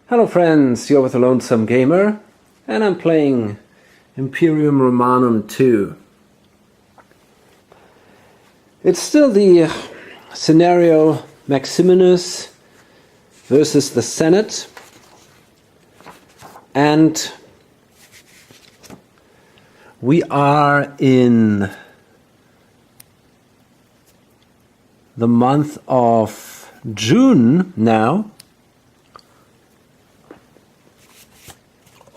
Hello friends, you're with the Lonesome Gamer, and I'm playing Imperium Romanun 2. It's still the scenario Maximinus versus the Senate, and we are in the month of June now,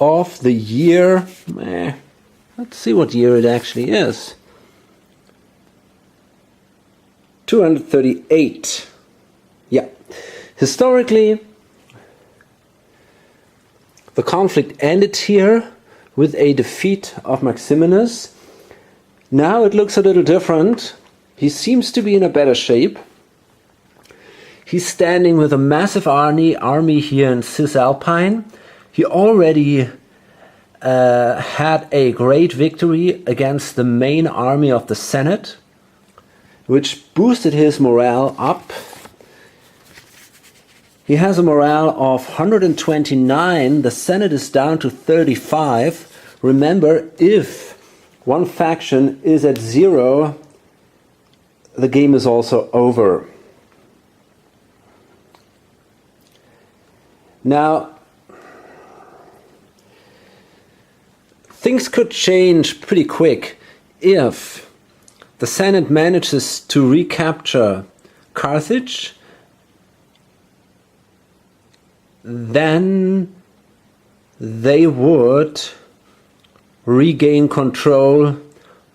of the year, let's see what year it actually is, 238. Yeah, historically the conflict ended here with a defeat of Maximinus. Now it looks a little different. He seems to be in a better shape. He's standing with a massive army here in Cisalpine. He already had a great victory against the main army of the Senate, which boosted his morale up. He has a morale of 129. The Senate is down to 35. Remember, if one faction is at 0, the game is also over. Now, things could change pretty quick if the Senate manages to recapture Carthage. Then they would regain control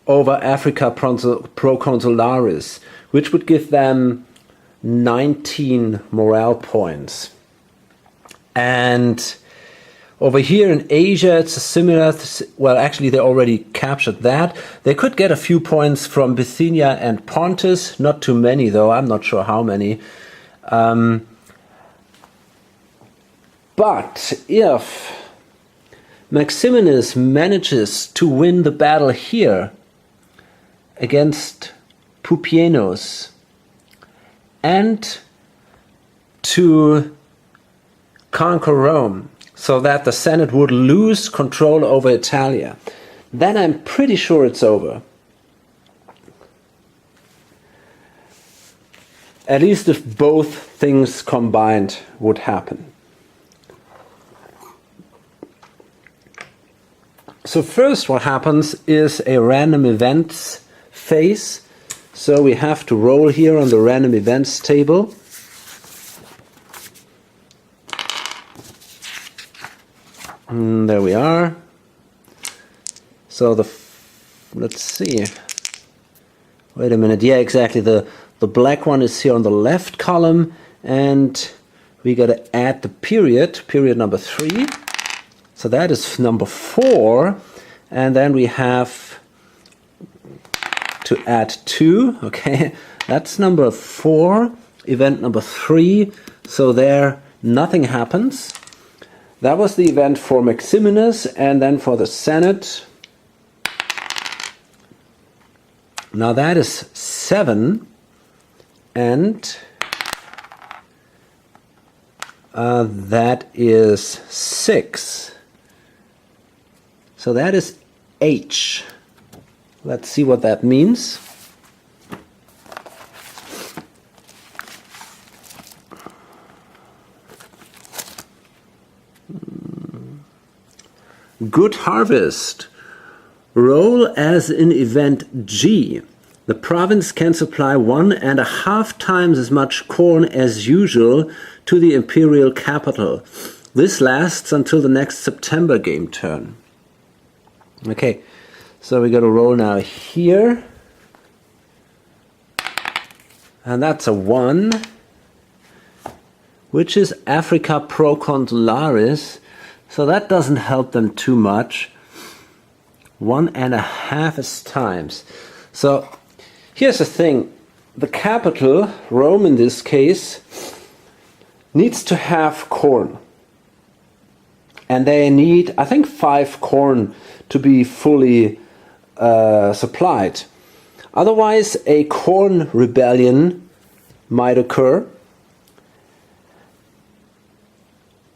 over Africa Proconsularis, which would give them 19 morale points. And over here in Asia, it's a similar, well, actually they already captured that. They could get a few points from Bithynia and Pontus, not too many though, I'm not sure how many. But if Maximinus manages to win the battle here against Pupienus and to conquer Rome, so that the Senate would lose control over Italia, then I'm pretty sure it's over. At least if both things combined would happen. So first what happens is a random events phase. So we have to roll here on the random events table. There we are. So let's see. Wait a minute. Yeah, exactly. The black one is here on the left column, and we got to add the period number 3. So that is number 4, and then we have to add 2. Okay, that's number 4. Event number 3. So there, nothing happens. That was the event for Maximinus, and then for the Senate. Now that is 7, and that is 6. So that is H. Let's see what that means. Good harvest. Roll as in event G. The province can supply 1.5 times as much corn as usual to the imperial capital. This lasts until the next September game turn. Okay, so we got to roll now here. And that's a 1, which is Africa Proconsularis. So that doesn't help them too much. 1.5 times. So here's the thing. The capital, Rome in this case, needs to have corn. And they need, I think, 5 corn to be fully supplied. Otherwise, a corn rebellion might occur.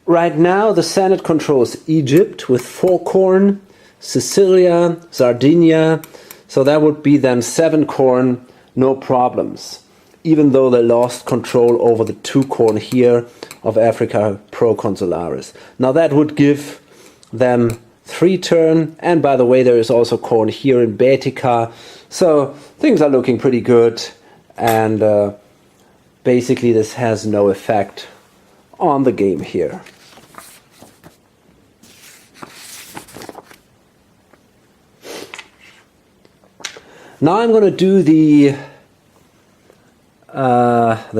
Right now the Senate controls Egypt with 4 corn, Sicilia, Sardinia, so that would be then 7 corn, no problems, even though they lost control over the 2 corn here of Africa Proconsularis. Now that would give them 3 turn, and by the way there is also corn here in Baetica, so things are looking pretty good, and basically this has no effect on the game here. Now I'm going to do the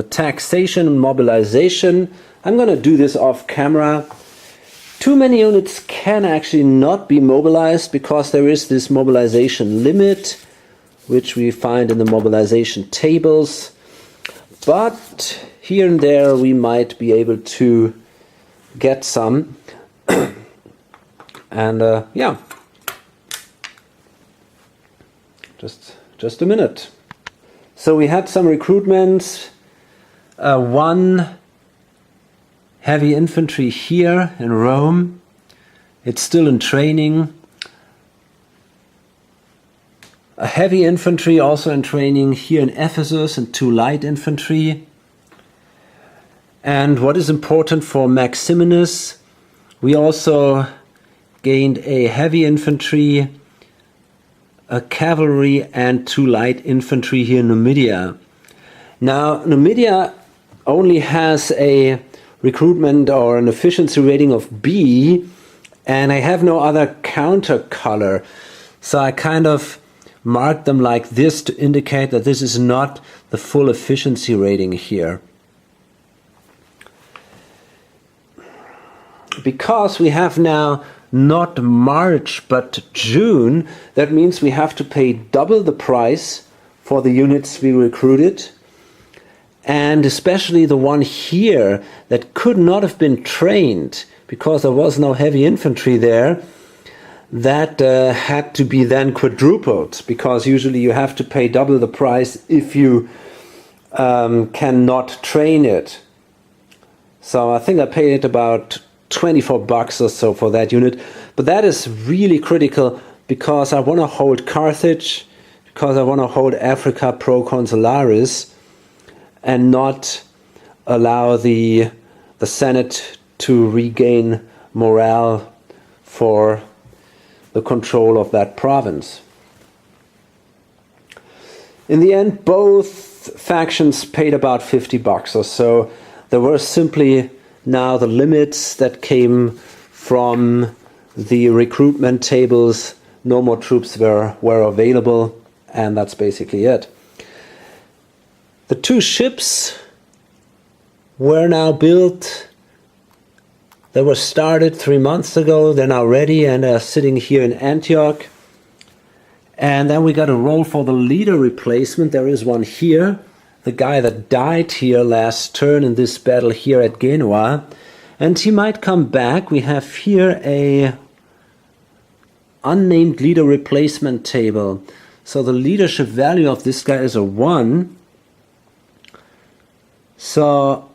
taxation and mobilization. I'm going to do this off camera. Too many units can actually not be mobilized because there is this mobilization limit, which we find in the mobilization tables. But here and there we might be able to get some. And yeah. Just a minute. So we had some recruitments. 1 heavy infantry here in Rome. It's still in training. A heavy infantry also in training here in Ephesus, and 2 light infantry. And what is important for Maximinus, we also gained a heavy infantry, a cavalry, and 2 light infantry here in Numidia. Now, Numidia only has a recruitment or an efficiency rating of B, and I have no other counter color. So I kind of marked them like this to indicate that this is not the full efficiency rating here. Because we have now not March but June, that means we have to pay double the price for the units we recruited, and especially the one here that could not have been trained because there was no heavy infantry there, that had to be then quadrupled, because usually you have to pay double the price if you cannot train it. So I think I paid about $24 or so for that unit, but that is really critical because I want to hold Carthage, because I want to hold Africa Proconsularis, and not allow the Senate to regain morale for the control of that province. In the end, both factions paid about $50 or so. There were simply now the limits that came from the recruitment tables. No more troops were available, and that's basically it. The 2 ships were now built. They were started 3 months ago. They're now ready and are sitting here in Antioch. And then we got a roll for the leader replacement. There is one here. The guy that died here last turn in this battle here at Genoa, and he might come back. We have here a unnamed leader replacement table. So the leadership value of this guy is a 1. So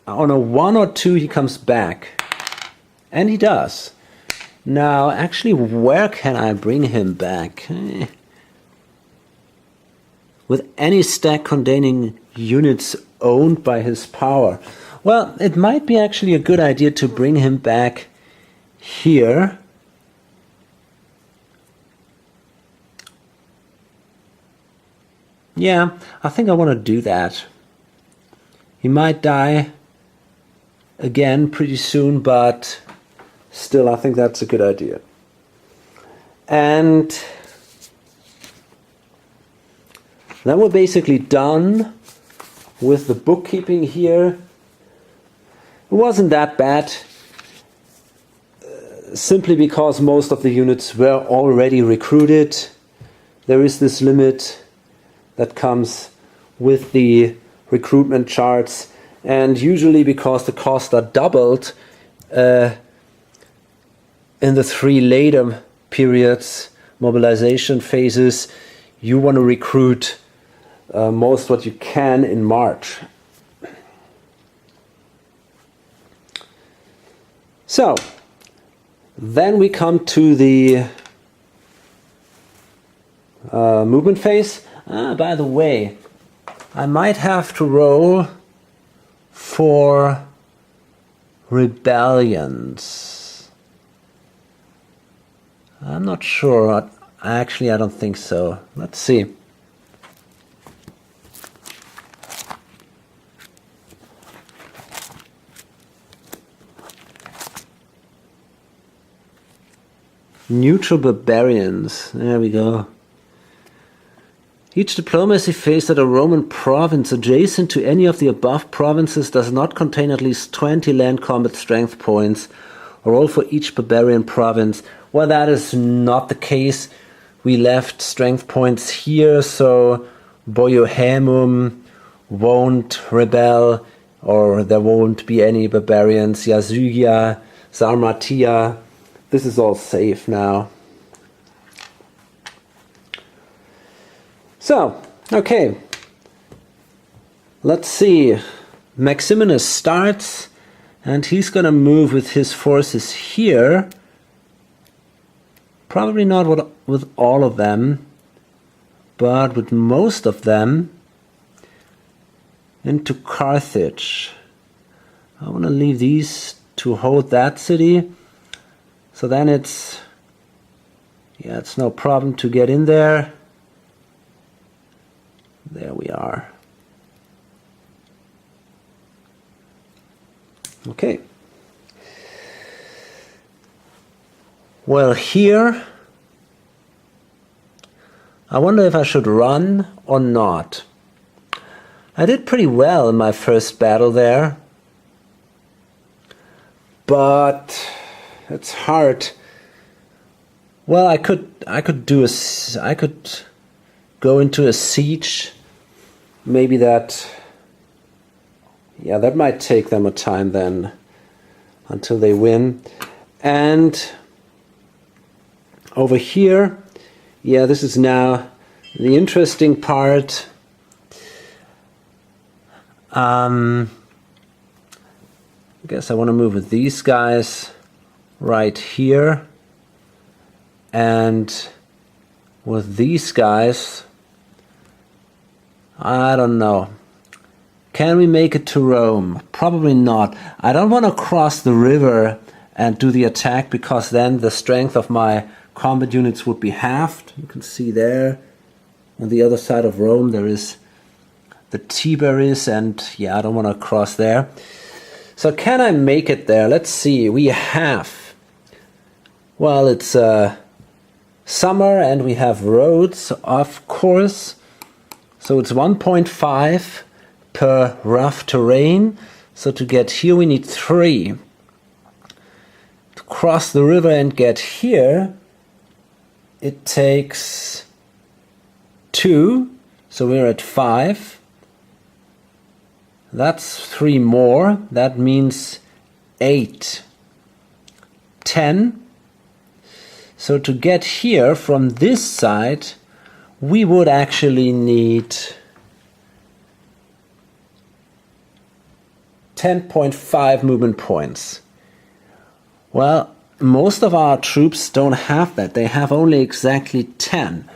on a 1 or 2 he comes back, and he does. Now actually, where can I bring him back? With any stack containing units owned by his power. Well, it might be actually a good idea to bring him back here. Yeah, I think I want to do that. He might die again pretty soon, but still I think that's a good idea. And then we're basically done with the bookkeeping here. It wasn't that bad, simply because most of the units were already recruited. There is this limit that comes with the recruitment charts, and usually because the costs are doubled in the 3 later periods, mobilization phases, you want to recruit most what you can in March. So, then we come to the movement phase. By the way, I might have to roll for rebellions. I'm not sure. Actually, I don't think so. Let's see. Neutral barbarians. There we go. Each diplomacy phase that a Roman province adjacent to any of the above provinces does not contain at least 20 land combat strength points, or all for each barbarian province. Well, that is not the case. We left strength points here, so Boiohemum won't rebel, or there won't be any barbarians. Yasugia, Sarmatia, this is all safe now. So, okay, let's see. Maximinus starts, and he's going to move with his forces here. Probably not with all of them, but with most of them into Carthage. I want to leave these to hold that city. So then it's no problem to get in there. There we are. Okay. Well, here, I wonder if I should run or not. I did pretty well in my first battle there, but it's hard. Well, I could go into a siege. Maybe that might take them a time then until they win. And over here, this is now the interesting part. I guess I want to move with these guys right here, and with these guys, I don't know. Can we make it to Rome? Probably not. I don't want to cross the river and do the attack, because then the strength of my combat units would be halved. You can see there on the other side of Rome there is the Tiberis, and I don't want to cross there. So can I make it there? Let's see. We have, well, it's summer and we have roads, of course. So it's 1.5 per rough terrain. So to get here we need 3. To cross the river and get here, it takes 2. So we're at 5. That's 3 more. That means 8. 10. So to get here from this side, we would actually need 10.5 movement points. Well, most of our troops don't have that. They have only exactly 10.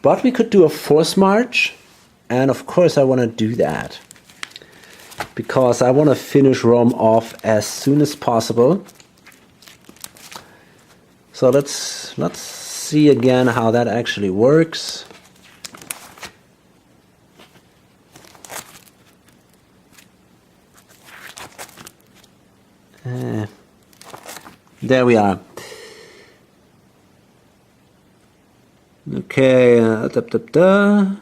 But we could do a force march, and of course I want to do that, because I want to finish Rome off as soon as possible. So let's see again how that actually works. There we are. Okay, The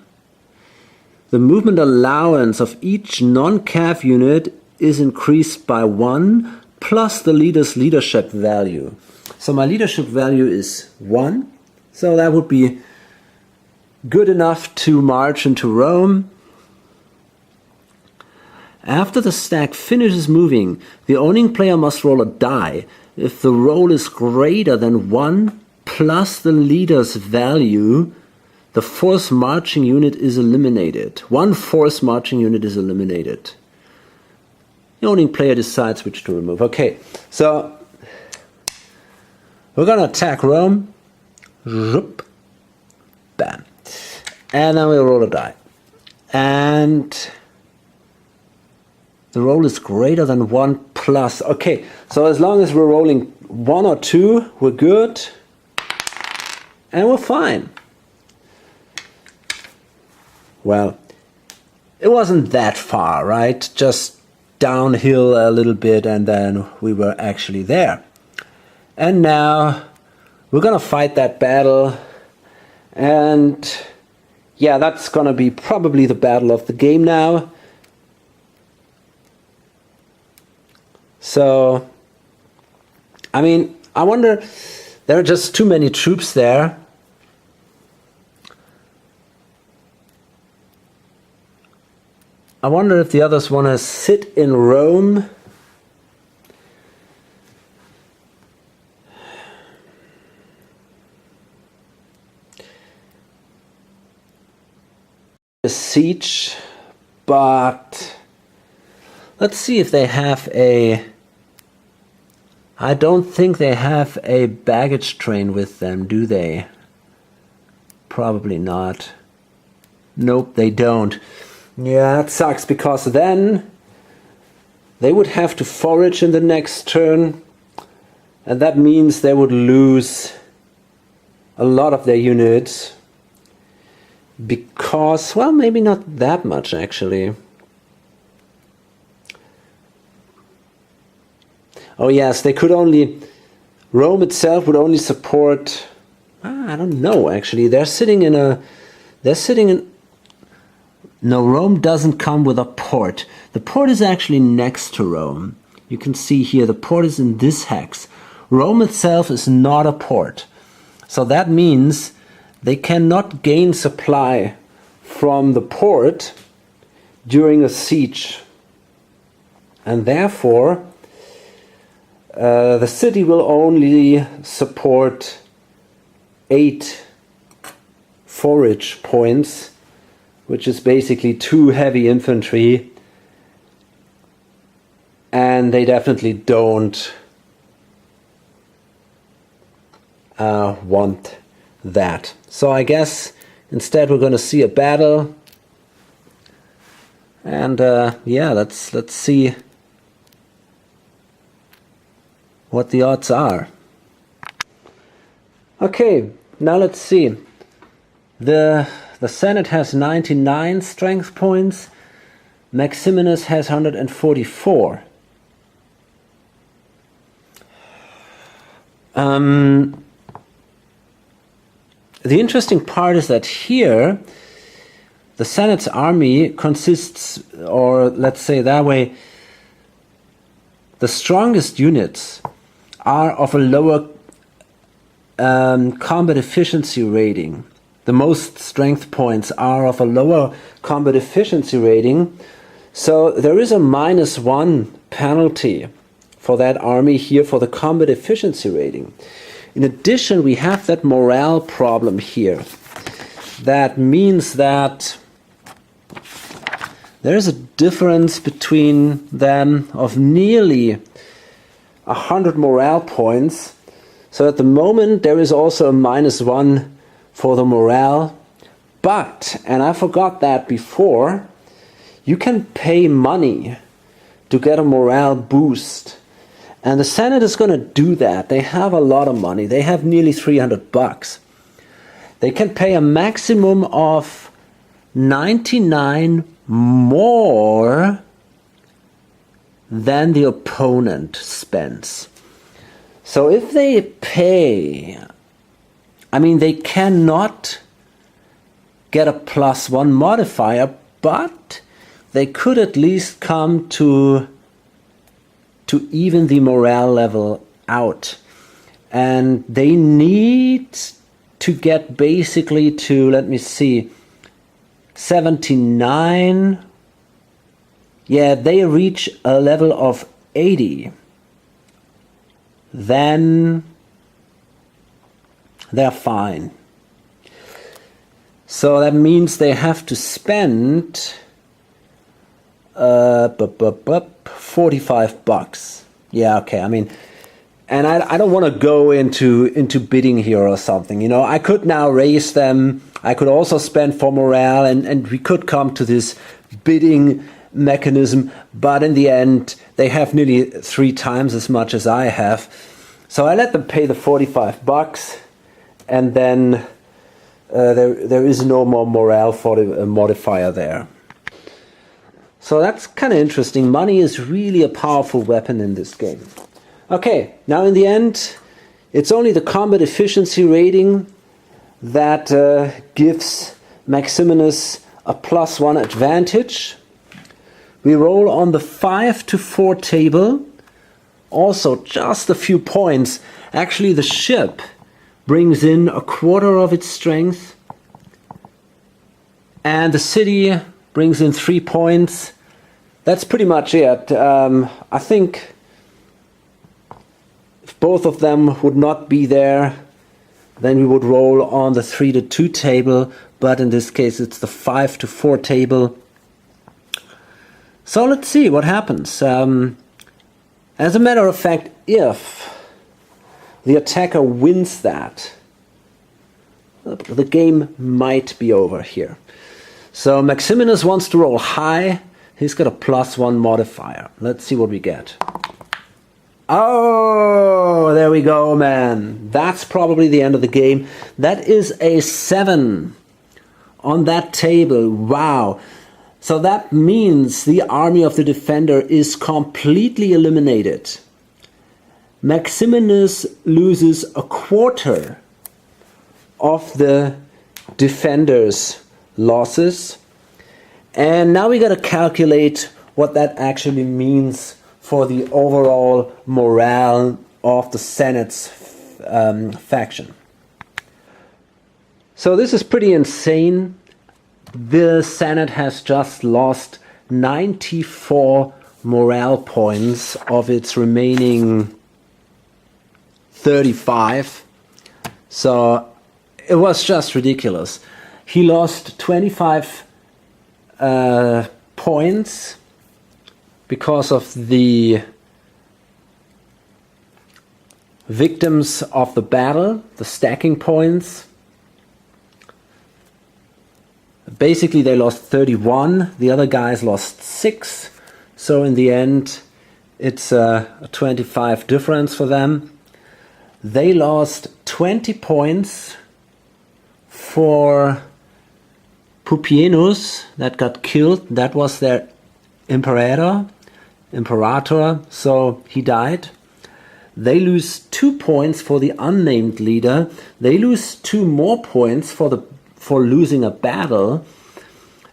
movement allowance of each non-cav unit is increased by 1 plus the leader's leadership value. So my leadership value is 1. So that would be good enough to march into Rome. After the stack finishes moving, the owning player must roll a die. If the roll is greater than 1 plus the leader's value, the force marching unit is eliminated. 1 force marching unit is eliminated. The owning player decides which to remove. Okay, so We're gonna attack Rome. Zoop. Bam. And then we'll roll a die. And the roll is greater than 1 plus. Okay, so as long as we're rolling 1 or 2, we're good. And we're fine. Well, it wasn't that far, right? Just downhill a little bit and then we were actually there. And now we're gonna fight that battle. And yeah, that's gonna be probably the battle of the game now. So, I mean, I wonder, there are just too many troops there. I wonder if the others want to sit in Rome. A siege, but let's see if they have a... I don't think they have a baggage train with them, do they? Probably not. Nope, they don't. Yeah, that sucks, because then they would have to forage in the next turn, and that means they would lose a lot of their units, because, well, maybe not that much actually. Oh yes, they could only, Rome itself would only support, I don't know actually, they're sitting in, no, Rome doesn't come with a port. The port is actually next to Rome. You can see here the port is in this hex. Rome itself is not a port. So that means they cannot gain supply from the port during a siege. And therefore, the city will only support 8 forage points, which is basically 2 heavy infantry, and they definitely don't want that. So I guess instead we're going to see a battle, and yeah, let's see what the odds are. Okay, now let's see. The Senate has 99 strength points. Maximinus has 144. The interesting part is that here the Senate's army consists, or let's say that way, the strongest units are of a lower combat efficiency rating. The most strength points are of a lower combat efficiency rating. So there is a -1 penalty for that army here for the combat efficiency rating. In addition, we have that morale problem here. That means that there is a difference between them of nearly 100 morale points. So at the moment there is also a -1 for the morale, but, and I forgot that before, you can pay money to get a morale boost. And the Senate is going to do that. They have a lot of money. They have nearly 300 bucks. They can pay a maximum of 99 more than the opponent spends. So if they pay, I mean, they cannot get a +1 modifier, but they could at least come to even the morale level out. And they need to get basically to, let me see, 79. Yeah, they reach a level of 80. Then they're fine. So that means they have to spend 45 bucks. Yeah, okay. I mean, And I don't want to go into bidding here or something. You know, I could now raise them. I could also spend for morale, and we could come to this bidding mechanism. But in the end, they have nearly 3 times as much as I have. So I let them pay the $45, and then there is no more morale for the modifier there. So that's kind of interesting. Money is really a powerful weapon in this game. Okay, now in the end, it's only the combat efficiency rating that gives Maximinus a +1 advantage. We roll on the 5 to 4 table, also just a few points. Actually, the ship brings in 1/4 of its strength, and the city brings in 3 points. That's pretty much it. I think if both of them would not be there, then we would roll on the 3 to 2 table, but in this case it's the 5 to 4 table. So let's see what happens. As a matter of fact, if the attacker wins that, the game might be over here. So Maximinus wants to roll high. He's got a +1 modifier. Let's see what we get. Oh, there we go, man. That's probably the end of the game. That is a 7 on that table. Wow. So that means the army of the defender is completely eliminated. Maximinus loses 1/4 of the defender's losses. And now we got to calculate what that actually means for the overall morale of the Senate's faction. So this is pretty insane. The Senate has just lost 94 morale points of its remaining 35. So it was just ridiculous. He lost 25 points because of the victims of the battle, the stacking points. Basically they lost 31, the other guys lost 6, so in the end it's a 25 difference for them. They lost 20 points for Pupienus, that got killed. That was their imperator, so he died. They lose 2 points for the unnamed leader. They lose 2 more points for losing a battle.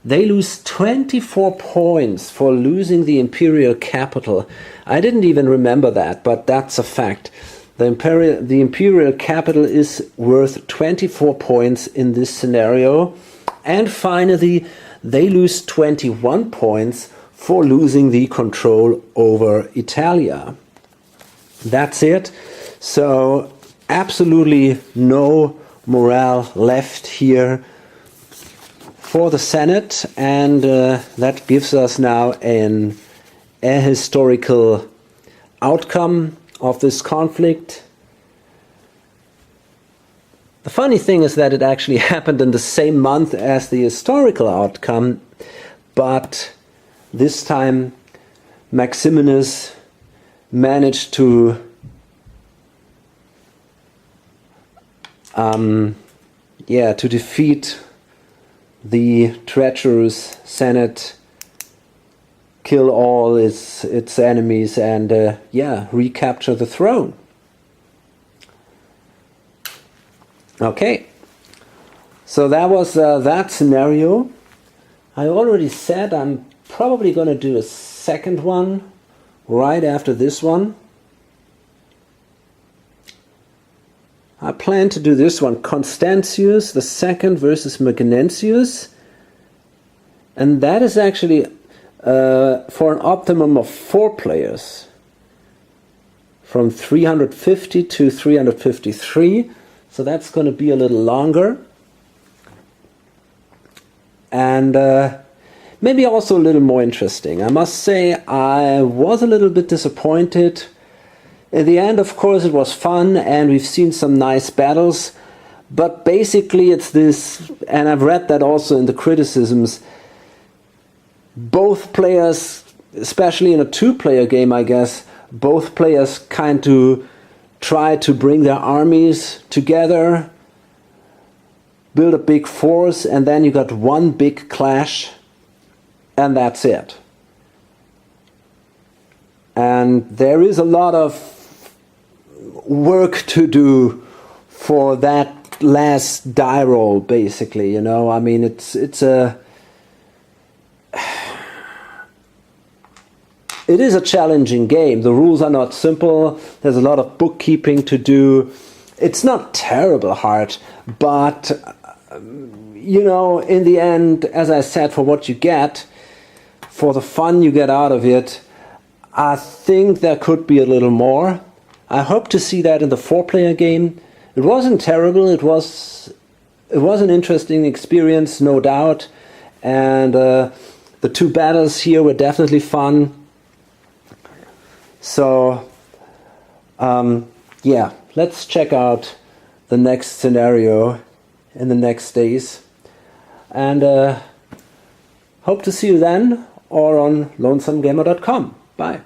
They lose 24 points for losing the imperial capital. I didn't even remember that, but that's a fact. The imperial capital is worth 24 points in this scenario. And finally, they lose 21 points for losing the control over Italia. That's it. So absolutely no morale left here for the Senate, and that gives us now a historical outcome of this conflict. The funny thing is that it actually happened in the same month as the historical outcome, but this time Maximinus managed to defeat the treacherous Senate, kill all its enemies, and recapture the throne. Okay, so that was that scenario. I already said I'm probably going to do a second one right after this one. I plan to do this one, Constantius the Second versus Magnentius, and that is actually for an optimum of 4 players, from 350 to 353. So that's going to be a little longer, and maybe also a little more interesting. I must say I was a little bit disappointed In the end, of course, it was fun, and we've seen some nice battles, but basically it's this, and I've read that also in the criticisms, both players, especially in a two-player game, I guess, both players kind of try to bring their armies together, build a big force, and then you got one big clash, and that's it. And there is a lot of work to do for that last die roll, basically, you know. I mean, it is a challenging game. The rules are not simple. There's a lot of bookkeeping to do. It's not terrible hard, but you know, in the end, as I said, for what you get, for the fun you get out of it, I think there could be a little more. I hope to see that in the 4-player game. It wasn't terrible. It was an interesting experience, no doubt. And the 2 battles here were definitely fun. So, yeah, let's check out the next scenario in the next days. And hope to see you then or on lonesomegamer.com. Bye.